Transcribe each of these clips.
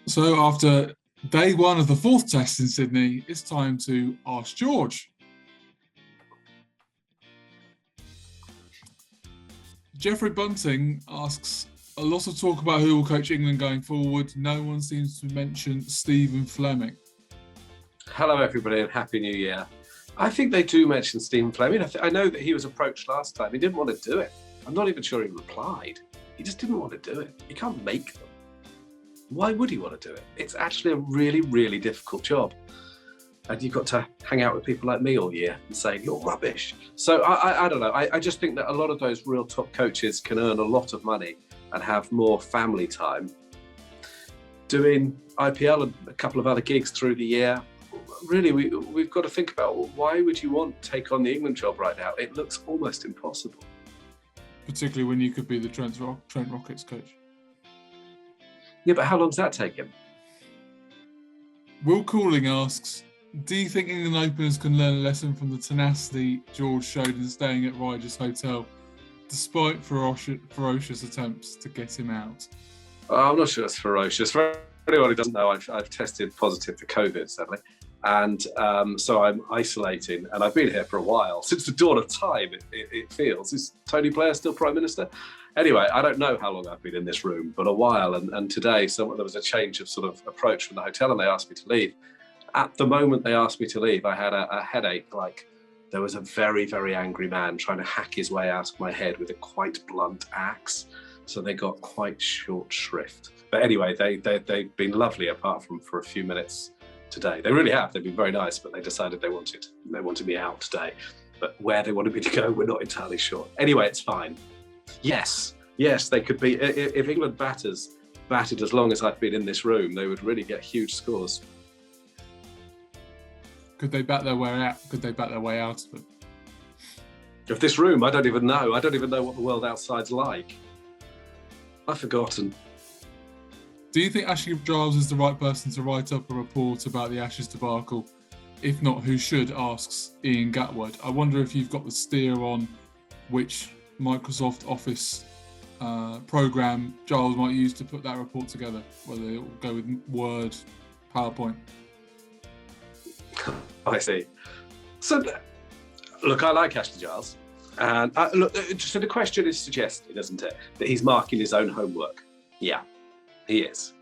So after day one of the fourth test in Sydney, it's time to ask George. Jeffrey Bunting asks, a lot of talk about who will coach England going forward. No one seems to mention Stephen Fleming. Hello, everybody, and Happy New Year. I think they do mention Stephen Fleming. I know that he was approached last time. He didn't want to do it. I'm not even sure he replied. He just didn't want to do it. You can't make them. Why would he want to do it? It's actually a really, really difficult job. And you've got to hang out with people like me all year and say, you're rubbish. So I don't know. I just think that a lot of those real top coaches can earn a lot of money and have more family time doing IPL and a couple of other gigs through the year. Really, we've got to think about, why would you want to take on the England job right now? It looks almost impossible. Particularly when you could be the Trent Rockets coach. Yeah, but how long does that take him? Will Cooling asks, do you think England openers can learn a lesson from the tenacity George showed in staying at Ryder's Hotel, despite ferocious attempts to get him out? I'm not sure it's ferocious. For anyone who doesn't know, I've tested positive for COVID, sadly. And so I'm isolating, and I've been here for a while. Since the dawn of time, it feels. Is Tony Blair still Prime Minister? Anyway, I don't know how long I've been in this room, but a while. And today, there was a change of sort of approach from the hotel, and they asked me to leave. At the moment they asked me to leave, I had a headache. Like, there was a very, very angry man trying to hack his way out of my head with a quite blunt axe. So they got quite short shrift. But anyway, they've been lovely apart from for a few minutes today. They really have. They've been very nice, but they decided they wanted me out today. But where they wanted me to go, we're not entirely sure. Anyway, it's fine. Yes, they could be. If England batted as long as I've been in this room, they would really get huge scores. Could they bat their way out? Could they bat their way out of it? Of this room, I don't even know. I don't even know what the world outside's like. I've forgotten. Do you think Ashley Giles is the right person to write up a report about the Ashes debacle? If not, who should, asks Ian Gatwood. I wonder if you've got the steer on which Microsoft Office program Giles might use to put that report together, whether it will go with Word, PowerPoint. I see. So, look, I like Ashley Giles. And so the question is suggested, isn't it, that he's marking his own homework? Yeah, he is.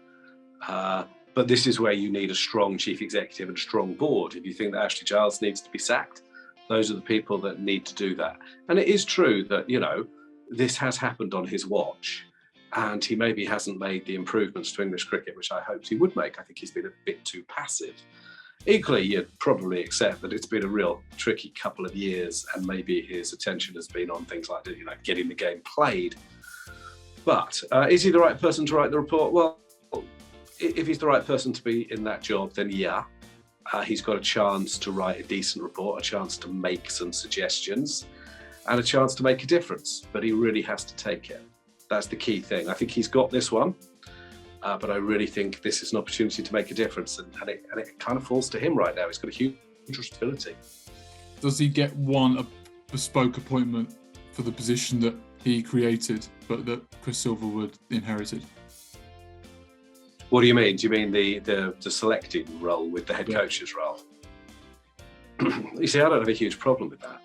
But this is where you need a strong chief executive and strong board. If you think that Ashley Giles needs to be sacked, those are the people that need to do that. And it is true that, this has happened on his watch, and he maybe hasn't made the improvements to English cricket, which I hoped he would make. I think he's been a bit too passive. Equally, you'd probably accept that it's been a real tricky couple of years, and maybe his attention has been on things like, getting the game played. But is he the right person to write the report? Well, if he's the right person to be in that job, then yeah. He's got a chance to write a decent report, a chance to make some suggestions, and a chance to make a difference. But he really has to take it. That's the key thing. I think he's got this one. But I really think this is an opportunity to make a difference, and it kind of falls to him right now. He's got a huge responsibility. Does he get a bespoke appointment for the position that he created, but that Chris Silverwood inherited? What do you mean? Do you mean the selecting role with the head coach's role? You see, I don't have a huge problem with that.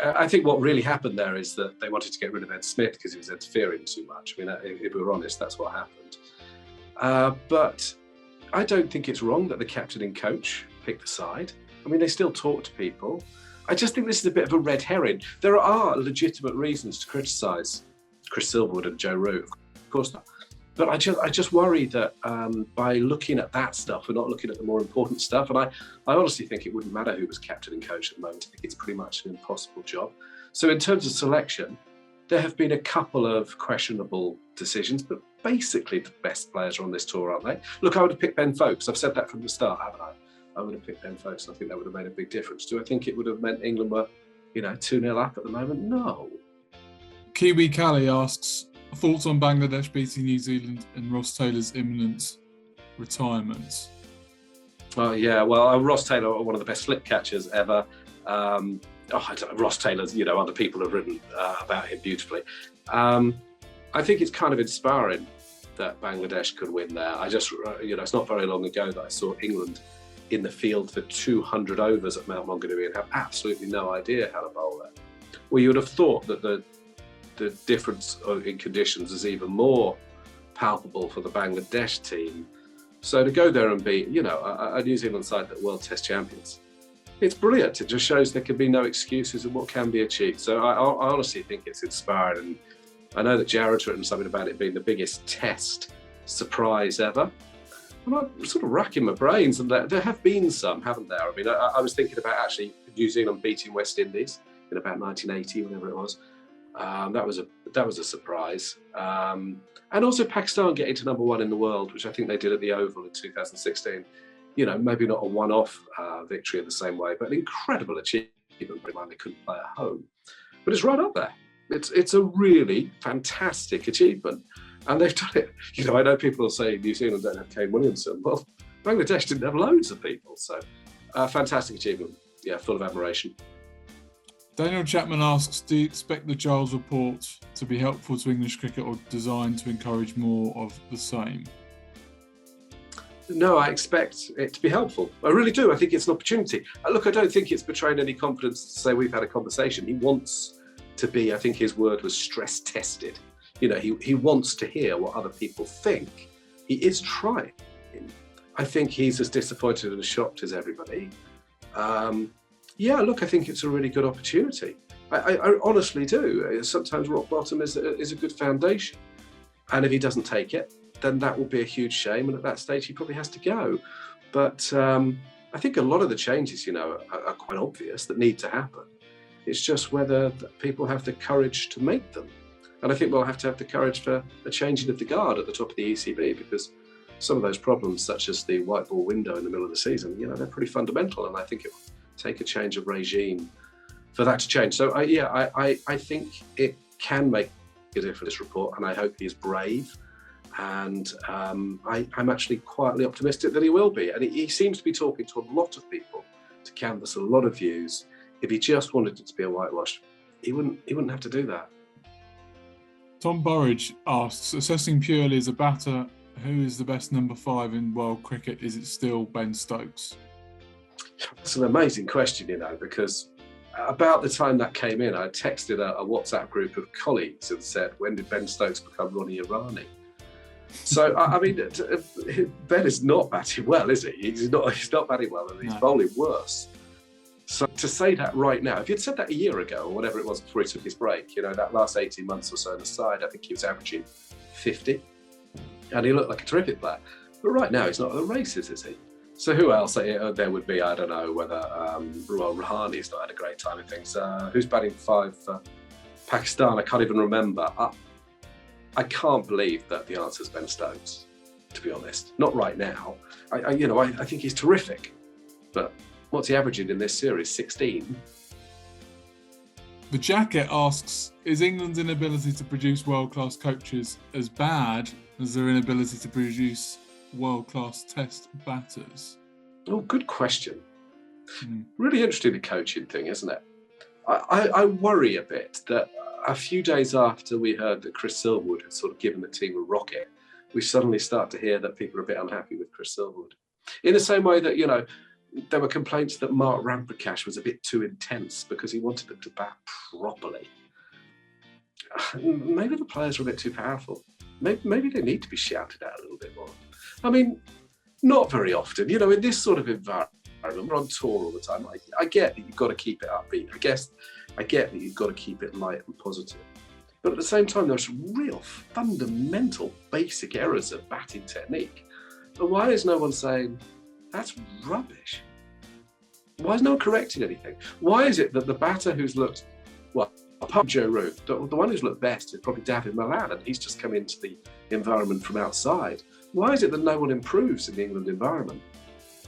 I think what really happened there is that they wanted to get rid of Ed Smith because he was interfering too much. I mean, if we're honest, that's what happened. But I don't think it's wrong that the captain and coach pick the side. I mean, they still talk to people. I just think this is a bit of a red herring. There are legitimate reasons to criticise Chris Silverwood and Joe Root, of course not. But I just worry that by looking at that stuff, we're not looking at the more important stuff. And I honestly think it wouldn't matter who was captain and coach at the moment. I think it's pretty much an impossible job. So in terms of selection, there have been a couple of questionable decisions, but basically the best players are on this tour, aren't they? Look, I would have picked Ben Foakes. I've said that from the start, haven't I? I would have picked Ben Foakes, and I think that would have made a big difference. Do I think it would have meant England were, 2-0 up at the moment? No. Kiwi Callie asks, thoughts on Bangladesh beating New Zealand and Ross Taylor's imminent retirement? Ross Taylor, one of the best slip catchers ever. Ross Taylor's, other people have written about him beautifully. I think it's kind of inspiring that Bangladesh could win there. I just, it's not very long ago that I saw England in the field for 200 overs at Mount Maunganui and have absolutely no idea how to bowl there. Well, you would have thought that the difference in conditions is even more palpable for the Bangladesh team. So to go there and beat, a New Zealand side that are World Test champions, it's brilliant. It just shows there can be no excuses in what can be achieved. So I honestly think it's inspiring. And I know that Jared's written something about it being the biggest Test surprise ever. And I'm sort of racking my brains, and there have been some, haven't there? I mean, I was thinking about actually New Zealand beating West Indies in about 1980, whenever it was. That was a surprise. And also Pakistan getting to number one in the world, which I think they did at the Oval in 2016. Maybe not a one-off victory in the same way, but an incredible achievement. They couldn't play at home, but it's right up there. It's a really fantastic achievement, and they've done it. I know people will say New Zealand don't have Kane Williamson. Well, Bangladesh didn't have loads of people, so fantastic achievement. Yeah, full of admiration. Daniel Chapman asks, do you expect the Giles report to be helpful to English cricket or designed to encourage more of the same? No, I expect it to be helpful. I really do. I think it's an opportunity. Look, I don't think it's betraying any confidence to say we've had a conversation. He wants to be, I think his word was stress tested. He wants to hear what other people think. He is trying. I think he's as disappointed and as shocked as everybody. Look, I think it's a really good opportunity. I honestly do. Sometimes rock bottom is a good foundation. And if he doesn't take it, then that will be a huge shame. And at that stage, he probably has to go. But I think a lot of the changes, are quite obvious that need to happen. It's just whether people have the courage to make them. And I think we'll have to have the courage for a changing of the guard at the top of the ECB, because some of those problems, such as the white ball window in the middle of the season, they're pretty fundamental. And I think it will take a change of regime for that to change. So I think it can make a difference, this report, and I hope he is brave. And I'm actually quietly optimistic that he will be. And he seems to be talking to a lot of people to canvass a lot of views. If he just wanted it to be a whitewash, he wouldn't have to do that. Tom Burridge asks, assessing purely as a batter, who is the best number 5 in world cricket? Is it still Ben Stokes? That's an amazing question, because about the time that came in, I texted a WhatsApp group of colleagues and said, when did Ben Stokes become Ronnie Irani? So, I mean, Ben is not batting well, is he? He's not batting well, and he's bowling worse. So to say that right now, if you'd said that a year ago or whatever it was before he took his break, that last 18 months or so on the side, I think he was averaging 50, and he looked like a terrific player. But right now, he's not at the races, is he? So who else there would be? I don't know whether, Rahani's not had a great time of things. Who's batting 5 for Pakistan? I can't even remember. I can't believe that the answer's Ben Stokes, to be honest. Not right now. I think he's terrific. But what's he averaging in this series? 16? The Jacket asks, is England's inability to produce world-class coaches as bad as their inability to produce world-class Test batters? Oh, good question. Really interesting, the coaching thing, isn't it? I worry a bit that a few days after we heard that Chris Silverwood had sort of given the team a rocket, we suddenly start to hear that people are a bit unhappy with Chris Silverwood. In the same way that, there were complaints that Mark Ramprakash was a bit too intense because he wanted them to bat properly. Maybe the players are a bit too powerful. Maybe they need to be shouted at a little bit more. I mean, not very often. In this sort of environment, we're on tour all the time. I get that you've got to keep it upbeat. I get that you've got to keep it light and positive. But at the same time, there's real fundamental basic errors of batting technique. And why is no one saying, that's rubbish? Why is no one correcting anything? Why is it that the batter who's looked, well, apart from Joe Root, the one who's looked best is probably David Malan, and he's just come into the environment from outside? Why is it that no one improves in the England environment?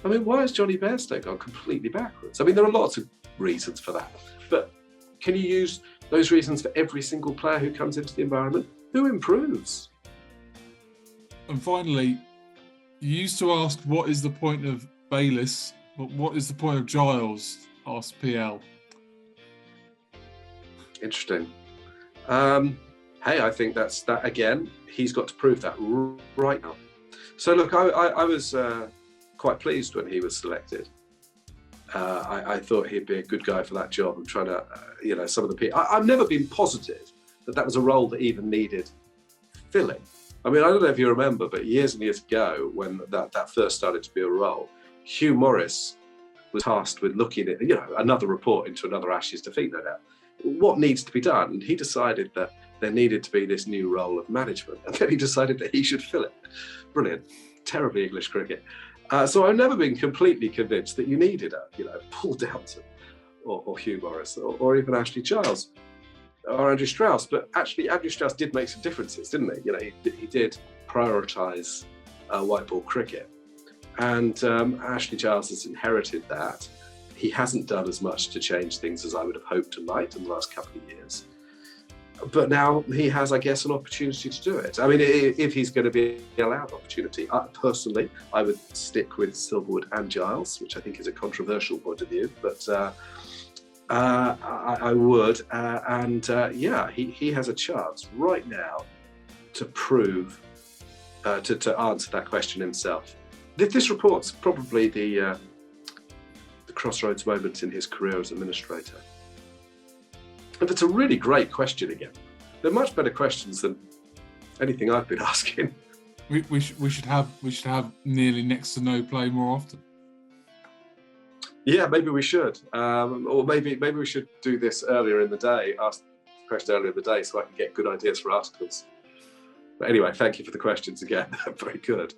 I mean, why has Johnny Bairstow gone completely backwards? I mean, there are lots of reasons for that, but can you use those reasons for every single player who comes into the environment? Who improves? And finally, you used to ask, what is the point of Bayliss? But what is the point of Giles? Asked PL. Interesting. hey, I think that again, he's got to prove that right now. So look, I was quite pleased when he was selected. I thought he'd be a good guy for that job. I'm trying to, some of the people. I've never been positive that was a role that even needed filling. I mean, I don't know if you remember, but years and years ago, when that first started to be a role, Hugh Morris was tasked with looking at, another report into another Ashes defeat, no doubt. What needs to be done? And he decided that there needed to be this new role of management, and then he decided that he should fill it. Brilliant, terribly English cricket. So I've never been completely convinced that you needed Paul Downton or Hugh Morris or even Ashley Giles or Andrew Strauss. But actually, Andrew Strauss did make some differences, didn't he? He did prioritise white ball cricket. And Ashley Giles has inherited that. He hasn't done as much to change things as I would have hoped and liked in the last couple of years. But now he has, I guess, an opportunity to do it. I mean, if he's going to be allowed opportunity, personally, I would stick with Silverwood and Giles, which I think is a controversial point of view, but I would. He has a chance right now to prove, to answer that question himself. This report's probably the crossroads moment in his career as administrator. And it's a really great question again. They're much better questions than anything I've been asking. We should have nearly next to no play more often. Yeah, maybe we should. Or maybe we should do this earlier in the day, ask the question earlier in the day so I can get good ideas for articles. But anyway, thank you for the questions again. Very good.